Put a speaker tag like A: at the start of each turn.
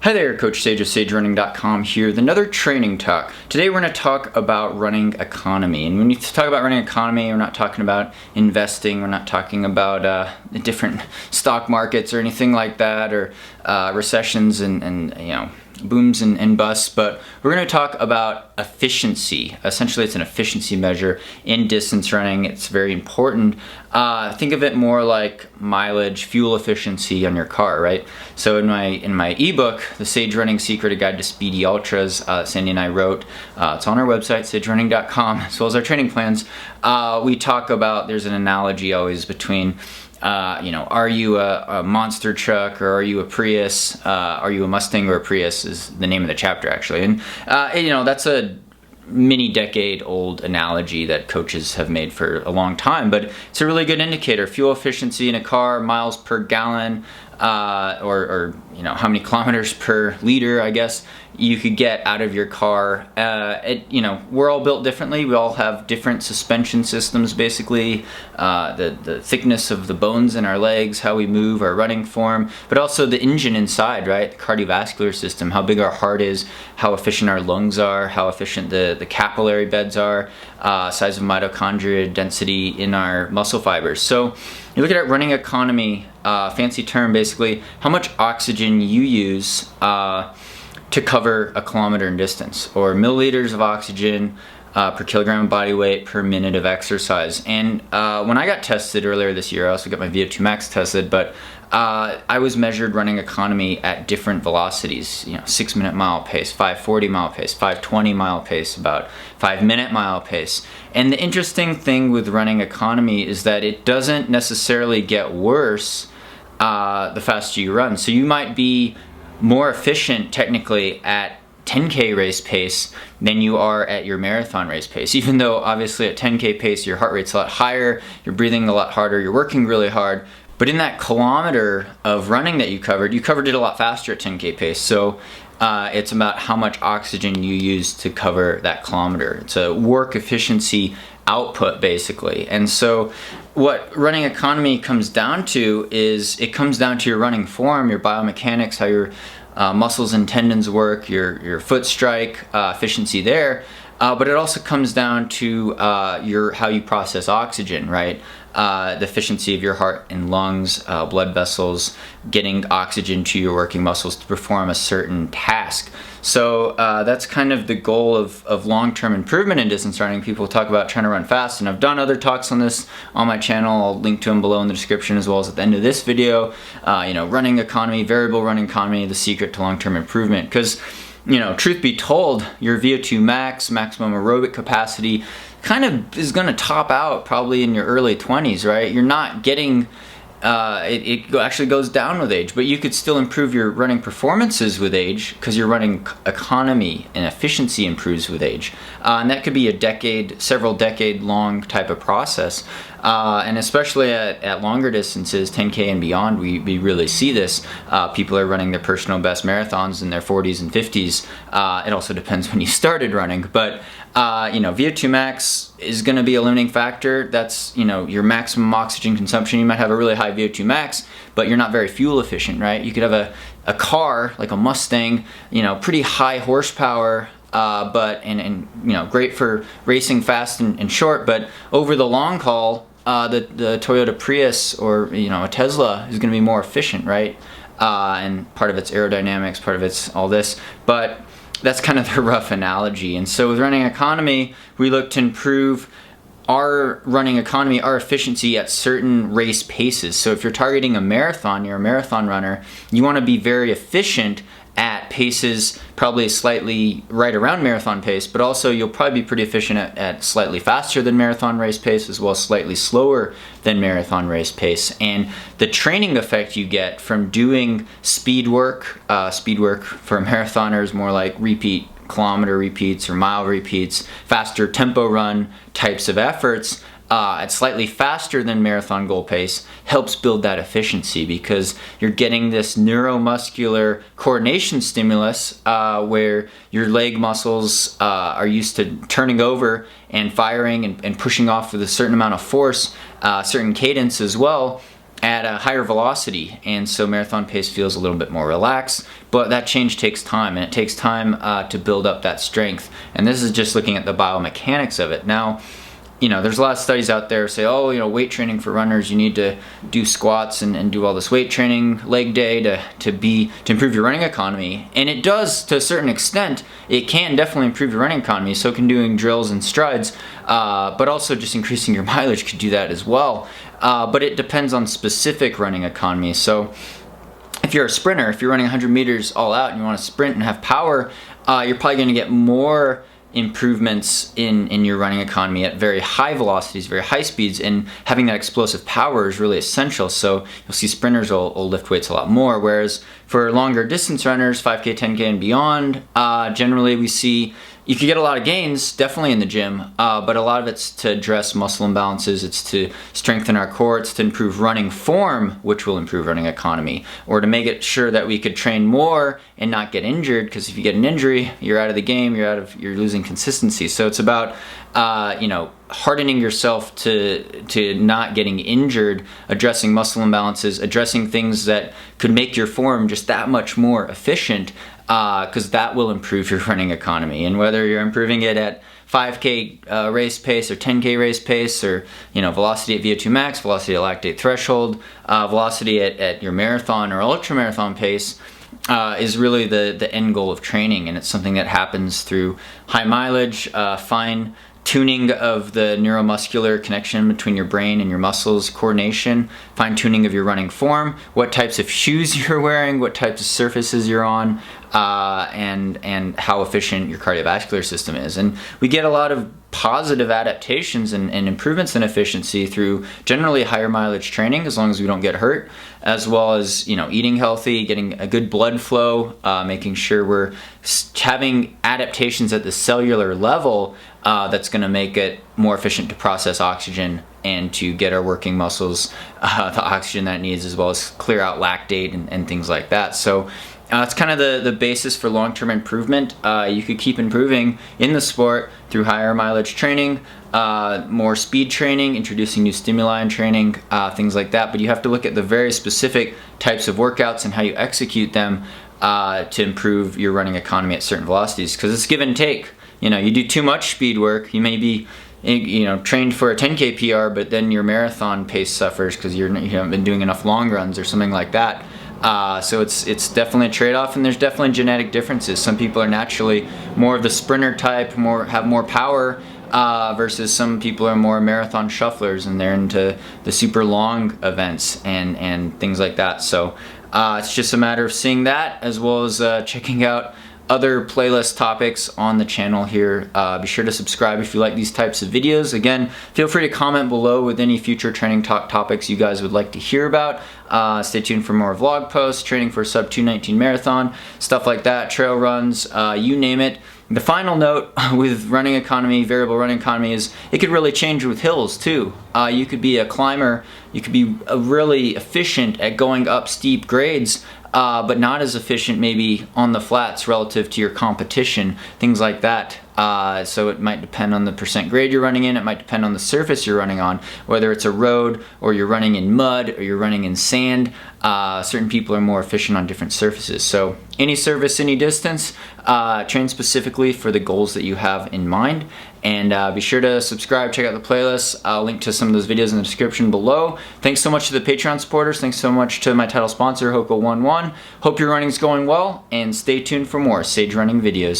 A: Hi there, Coach Sage of SageRunning.com here with another training talk. Today we're going to talk about running economy. And when you talk about running economy, we're not talking about investing, we're not talking about the different stock markets or anything like that, or recessions and booms and busts, but we're going to talk about efficiency. Essentially, it's an efficiency measure in distance running. It's very important. Think of it more like mileage, fuel efficiency on your car, right? So in my ebook, The Sage Running Secret: A Guide to Speedy Ultras, Sandy and I wrote, it's on our website, sagerunning.com, as well as our training plans. We talk about, there's an analogy always between are you a monster truck, or are you a Prius? Are you a Mustang or a Prius is the name of the chapter, actually. And that's a many decade old analogy that coaches have made for a long time, but it's a really good indicator. Fuel efficiency in a car, miles per gallon, or how many kilometers per liter, I guess, you could get out of your car. We're all built differently. We all have different suspension systems, basically, the thickness of the bones in our legs, how we move, our running form, but also the engine inside, right? The cardiovascular system, how big our heart is, how efficient our lungs are, how efficient the capillary beds are, size of mitochondria, density in our muscle fibers. So you look at running economy, fancy term, basically how much oxygen you use to cover a kilometer in distance, or milliliters of oxygen per kilogram of body weight per minute of exercise. And when I got tested earlier this year, I also got my VO2 max tested, but I was measured running economy at different velocities, 6-minute mile pace, 540 mile pace, 520 mile pace, about 5-minute mile pace. And the interesting thing with running economy is that it doesn't necessarily get worse the faster you run. So you might be more efficient technically at 10K race pace than you are at your marathon race pace, even though obviously at 10K pace your heart rate's a lot higher, you're breathing a lot harder, you're working really hard. But in that kilometer of running that you covered it a lot faster at 10K pace. So it's about how much oxygen you use to cover that kilometer. It's a work efficiency output, basically. And so what running economy comes down to is, it comes down to your running form, your biomechanics, how your muscles and tendons work, your foot strike, efficiency there. But it also comes down to how you process oxygen, right? The efficiency of your heart and lungs, blood vessels, getting oxygen to your working muscles to perform a certain task. So that's kind of the goal of long-term improvement in distance running. People talk about trying to run fast, and I've done other talks on this on my channel. I'll link to them below in the description, as well as at the end of this video. Running economy, variable running economy, the secret to long-term improvement. Because truth be told, your VO2 max, maximum aerobic capacity, kind of is going to top out probably in your early 20s, right? You're not getting, it actually goes down with age, but you could still improve your running performances with age, because your running economy and efficiency improves with age. And that could be several decade long type of process. And especially at longer distances, 10K and beyond, we really see this. People are running their personal best marathons in their 40s and 50s. It also depends when you started running, but VO2 max is going to be a limiting factor. That's your maximum oxygen consumption. You might have a really high VO2 max, but you're not very fuel efficient, right? You could have a car like a Mustang, pretty high horsepower, but great for racing fast and short, but over the long haul, the Toyota Prius or a Tesla is going to be more efficient, right? And part of it's aerodynamics, part of it's all this, but that's kind of the rough analogy. And so with running economy, we look to improve our running economy, our efficiency at certain race paces. So if you're targeting a marathon, you're a marathon runner, you want to be very efficient at paces probably slightly right around marathon pace, but also you'll probably be pretty efficient at slightly faster than marathon race pace, as well as slightly slower than marathon race pace. And the training effect you get from doing speed work for a marathoner is more like repeat kilometer repeats or mile repeats, faster tempo run types of efforts at slightly faster than marathon goal pace helps build that efficiency, because you're getting this neuromuscular coordination stimulus where your leg muscles are used to turning over and firing and pushing off with a certain amount of force, certain cadence as well. at a higher velocity, and so marathon pace feels a little bit more relaxed, but that change takes time, and it takes time to build up that strength. And this is just looking at the biomechanics of it. Now, there's a lot of studies out there say, oh, weight training for runners, you need to do squats and do all this weight training, leg day to improve your running economy. And it does to a certain extent. It can definitely improve your running economy. So can doing drills and strides, but also just increasing your mileage could do that as well. But it depends on specific running economy. So if you're a sprinter, if you're running 100 meters all out and you want to sprint and have power, you're probably going to get more improvements in your running economy at very high velocities, very high speeds, and having that explosive power is really essential. So you'll see sprinters will lift weights a lot more, whereas for longer distance runners, 5K, 10K and beyond, generally we see you can get a lot of gains, definitely in the gym, but a lot of it's to address muscle imbalances, it's to strengthen our core, it's to improve running form, which will improve running economy, or to make it sure that we could train more and not get injured, because if you get an injury, you're out of the game, you're losing consistency. So it's about hardening yourself to not getting injured, addressing muscle imbalances, addressing things that could make your form just that much more efficient, because that will improve your running economy. And whether you're improving it at 5K race pace or 10K race pace, or velocity at VO2 max, velocity at lactate threshold, velocity at your marathon or ultra marathon pace, is really the end goal of training. And it's something that happens through high mileage, fine tuning of the neuromuscular connection between your brain and your muscles, coordination, fine tuning of your running form, what types of shoes you're wearing, what types of surfaces you're on, and how efficient your cardiovascular system is. And we get a lot of positive adaptations and improvements in efficiency through generally higher mileage training, as long as we don't get hurt, as well as eating healthy, getting a good blood flow, making sure we're having adaptations at the cellular level that's going to make it more efficient to process oxygen and to get our working muscles the oxygen that it needs, as well as clear out lactate and things like that. So it's kind of the basis for long-term improvement. You could keep improving in the sport through higher mileage training, more speed training, introducing new stimuli in training, things like that. But you have to look at the very specific types of workouts and how you execute them to improve your running economy at certain velocities, because it's give and take. You do too much speed work, you may be trained for a 10K PR, but then your marathon pace suffers because you haven't been doing enough long runs or something like that. So it's definitely a trade-off, and there's definitely genetic differences. Some people are naturally more of the sprinter type, have more power, versus some people are more marathon shufflers, and they're into the super long events and things like that. So it's just a matter of seeing that, as well as checking out other playlist topics on the channel here. Be sure to subscribe if you like these types of videos. Again, feel free to comment below with any future training talk topics you guys would like to hear about. Stay tuned for more vlog posts, training for sub 2:19 marathon, stuff like that, trail runs, you name it. The final note with running economy, variable running economy, is it could really change with hills too. You could be a climber, you could be really efficient at going up steep grades, but not as efficient maybe on the flats relative to your competition, things like that. So it might depend on the percent grade you're running in, it might depend on the surface you're running on, whether it's a road or you're running in mud or you're running in sand. Certain people are more efficient on different surfaces. So any surface, any distance, train specifically for the goals that you have in mind. And be sure to subscribe, check out the playlist. I'll link to some of those videos in the description below. Thanks so much to the Patreon supporters. Thanks so much to my title sponsor, Hoko11. Hope your running's going well, and stay tuned for more Sage Running videos.